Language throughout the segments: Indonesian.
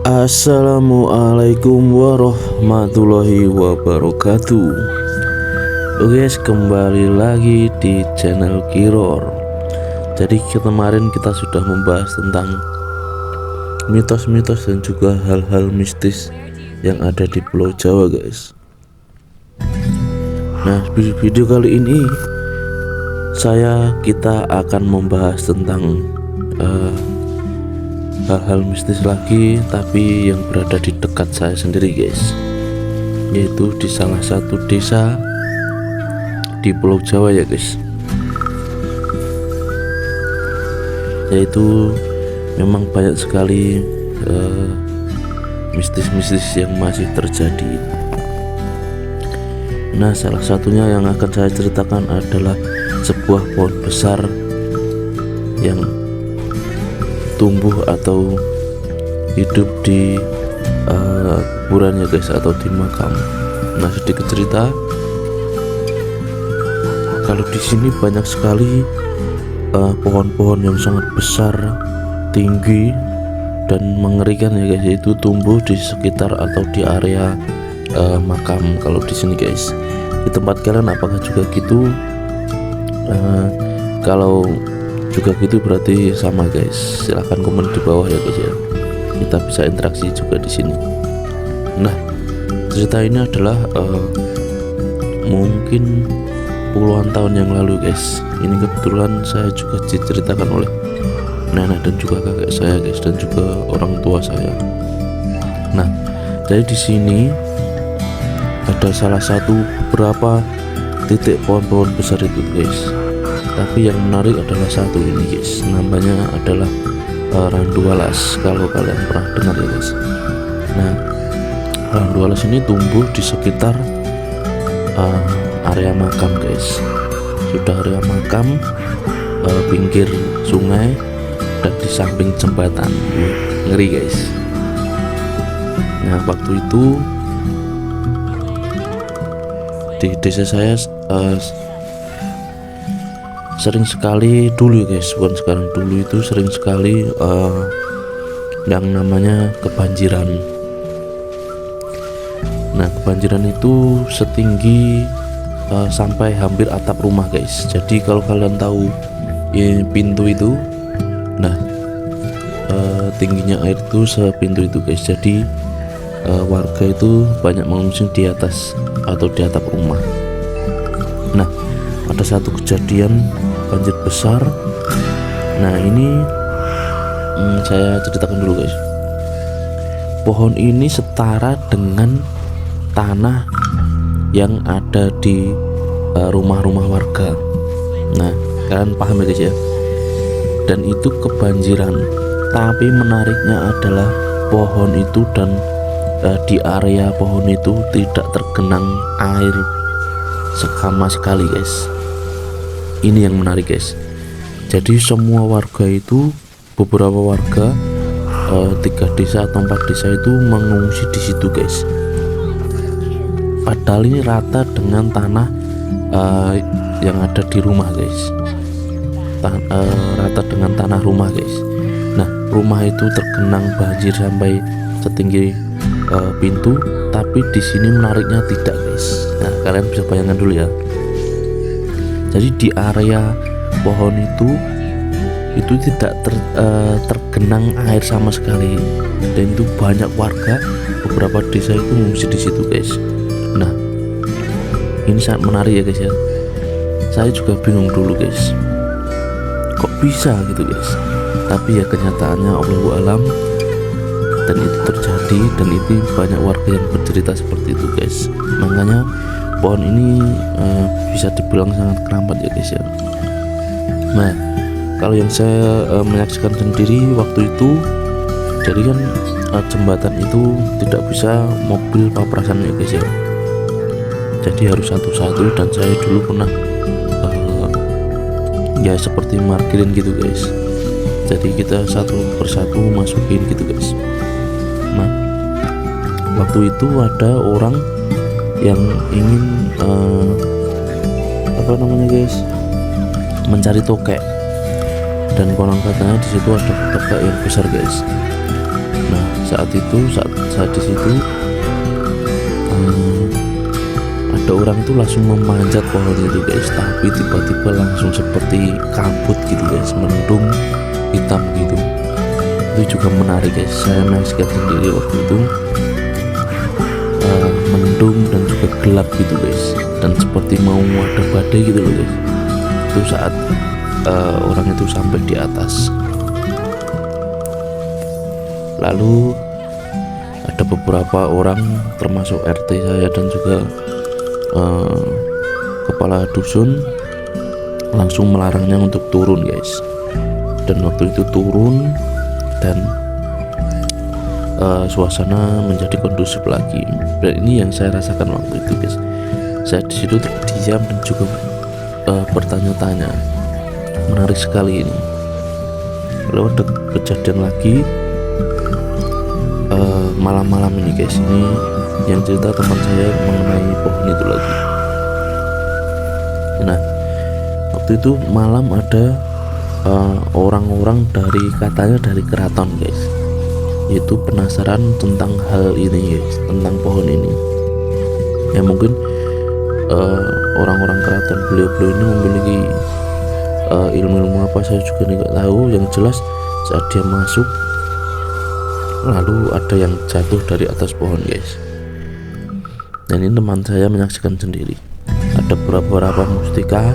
Assalamualaikum warahmatullahi wabarakatuh. Oke guys, kembali lagi di channel Kiror. Jadi kemarin kita sudah membahas tentang mitos-mitos dan juga hal-hal mistis yang ada di Pulau Jawa guys. Nah, video kali ini kita akan membahas tentang hal-hal mistis lagi, tapi yang berada di dekat saya sendiri guys, yaitu di salah satu desa di Pulau Jawa ya guys. Yaitu memang banyak sekali mistis-mistis yang masih terjadi. Nah, salah satunya yang akan saya ceritakan adalah sebuah pohon besar yang tumbuh atau hidup di kuburan ya guys, atau di makam. Nah, sedikit cerita, kalau di sini banyak sekali pohon-pohon yang sangat besar, tinggi dan mengerikan ya guys, yaitu tumbuh di sekitar atau di area makam. Kalau di sini guys, di tempat kalian apakah juga gitu? Kalau juga gitu berarti sama guys, silahkan komen di bawah ya guys ya, kita bisa interaksi juga di sini. Nah, cerita ini adalah mungkin puluhan tahun yang lalu guys. Ini kebetulan saya juga diceritakan oleh nenek dan juga kakek saya guys, dan juga orang tua saya. Nah, jadi di sini ada salah satu beberapa titik pohon-pohon besar itu guys. Tapi yang menarik adalah satu ini guys, namanya adalah randu alas, kalau kalian pernah dengar ya guys. Nah, randu alas ini tumbuh di sekitar area makam guys. Sudah area makam, pinggir sungai, dan di samping jembatan. Ngeri guys. Nah, waktu itu di desa saya sering sekali dulu guys, bukan sekarang, dulu itu sering sekali yang namanya kebanjiran. Nah, kebanjiran itu setinggi sampai hampir atap rumah guys. Jadi kalau kalian tahu pintu itu, nah tingginya air itu sepintu itu guys. Jadi warga itu banyak mengungsi di atas atau di atap rumah. Nah, ada satu kejadian banjir besar. Nah, ini saya ceritakan dulu guys. Pohon ini setara dengan tanah yang ada di rumah-rumah warga. Nah, kalian paham ya guys ya. Dan itu kebanjiran. Tapi menariknya adalah pohon itu dan di area pohon itu tidak tergenang air sama sekali guys. Ini yang menarik guys. Jadi semua warga itu, beberapa warga 3 desa atau 4 desa itu mengungsi di situ guys. Padahal ini rata dengan tanah yang ada di rumah guys. Rata dengan tanah rumah guys. Nah, rumah itu tergenang banjir sampai setinggi pintu, tapi di sini menariknya tidak guys. Nah, kalian bisa bayangkan dulu ya. Jadi di area pohon itu tidak tergenang air sama sekali, dan itu banyak warga, beberapa desa itu mengungsi di situ guys. Nah, ini sangat menarik ya guys ya. Saya juga bingung dulu guys, kok bisa gitu guys. Tapi ya kenyataannya Allahu alam, dan itu terjadi, dan itu banyak warga yang bercerita seperti itu guys. Makanya pohon ini bisa dibilang sangat keramat ya guys ya. Nah, kalau yang saya menyaksikan sendiri waktu itu, jadi kan jembatan itu tidak bisa mobil paprasan ya guys ya. Jadi harus satu-satu, dan saya dulu pernah ya seperti markirin gitu guys. Jadi kita satu persatu masukin gitu guys. Nah, waktu itu ada orang yang ingin mencari tokek, dan konon katanya di situ ada tokek yang besar guys. Nah, saat di situ ada orang itu langsung memanjat pohon itu guys, tapi tiba-tiba langsung seperti kabut gitu guys, mendung hitam gitu. Itu juga menarik guys, saya menyaksikan sendiri waktu itu. Mendung dan juga gelap gitu guys, dan seperti mau ada badai gitu loh guys. Itu saat orang itu sampai di atas. Lalu ada beberapa orang termasuk RT saya dan juga kepala dusun langsung melarangnya untuk turun guys. Dan waktu itu turun dan suasana menjadi kondusif lagi. Dan ini yang saya rasakan waktu itu guys. Saya di situ terdiam dan juga bertanya-tanya. Menarik sekali ini. Lalu ada kejadian lagi malam-malam ini guys. Ini yang cerita teman saya mengenai pohon itu lagi. Nah, waktu itu malam ada orang-orang katanya dari keraton guys, yaitu penasaran tentang hal ini guys, tentang pohon ini. Ya mungkin orang-orang keraton beliau-beliau ini memiliki ilmu-ilmu apa saya juga nggak tahu. Yang jelas saat dia masuk, lalu ada yang jatuh dari atas pohon guys. Dan ini teman saya menyaksikan sendiri, ada beberapa mustika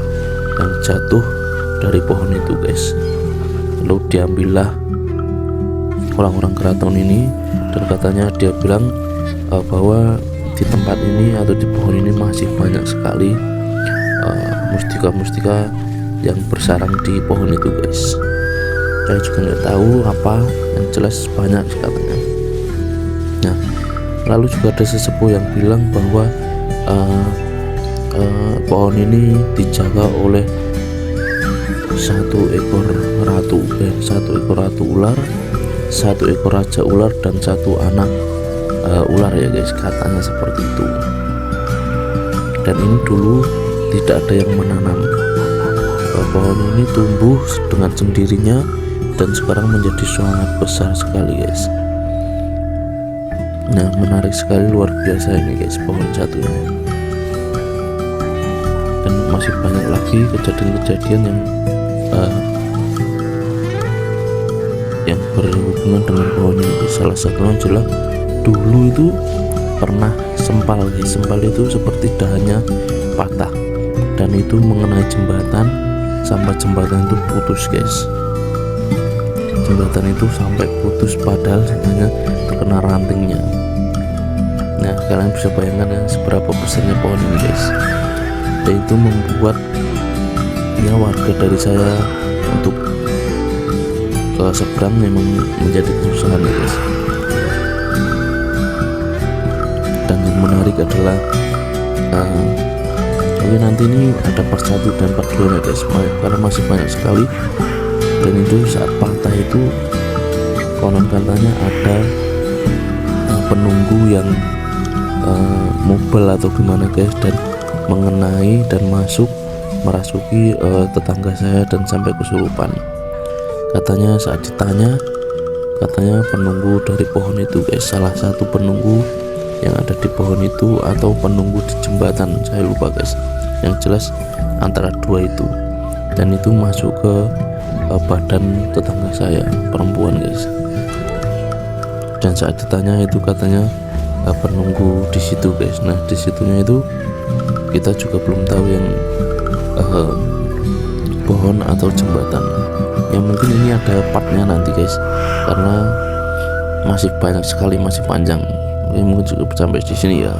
yang jatuh dari pohon itu guys. Lalu diambillah orang-orang keraton ini, dan katanya dia bilang bahwa di tempat ini atau di pohon ini masih banyak sekali mustika-mustika yang bersarang di pohon itu guys. Saya juga nggak tahu apa, yang jelas banyak katanya. Nah, lalu juga ada sesepuh yang bilang bahwa pohon ini dijaga oleh satu ekor ratu ular, satu ekor raja ular, dan satu anak ular ya guys, katanya seperti itu. Dan ini dulu tidak ada yang menanam. Pohon ini tumbuh dengan sendirinya dan sekarang menjadi sangat besar sekali guys. Nah, menarik sekali, luar biasa ini guys, pohon satu ini. Dan masih banyak lagi kejadian-kejadian yang berhubungan dengan pohon ini. Salah satunya adalah dulu itu pernah sempal guys. Sempal itu seperti dahannya patah dan itu mengenai jembatan sampai jembatan itu putus guys. Jembatan itu sampai putus padahal hanya terkena rantingnya. Nah, kalian bisa bayangkan ya seberapa besarnya pohon ini guys. Dan itu membuat ya warga dari saya untuk ke seberang memang menjadi kesusahan ya guys. Dan yang menarik adalah oke, nanti ini ada part 1 dan part 2 ya guys, karena masih banyak sekali. Dan itu saat patah itu konon katanya ada penunggu yang mobile atau gimana guys, dan mengenai dan merasuki tetangga saya dan sampai kesurupan. Katanya saat ditanya, katanya penunggu dari pohon itu guys, salah satu penunggu yang ada di pohon itu atau penunggu di jembatan, saya lupa guys. Yang jelas antara dua itu, dan itu masuk ke badan tetangga saya perempuan guys. Dan saat ditanya itu katanya penunggu di situ guys. Nah, di situnya itu kita juga belum tahu yang pohon atau jembatan. Ya mungkin ini ada partnya nanti guys, karena masih banyak sekali, masih panjang. Mungkin cukup sampai di sini ya.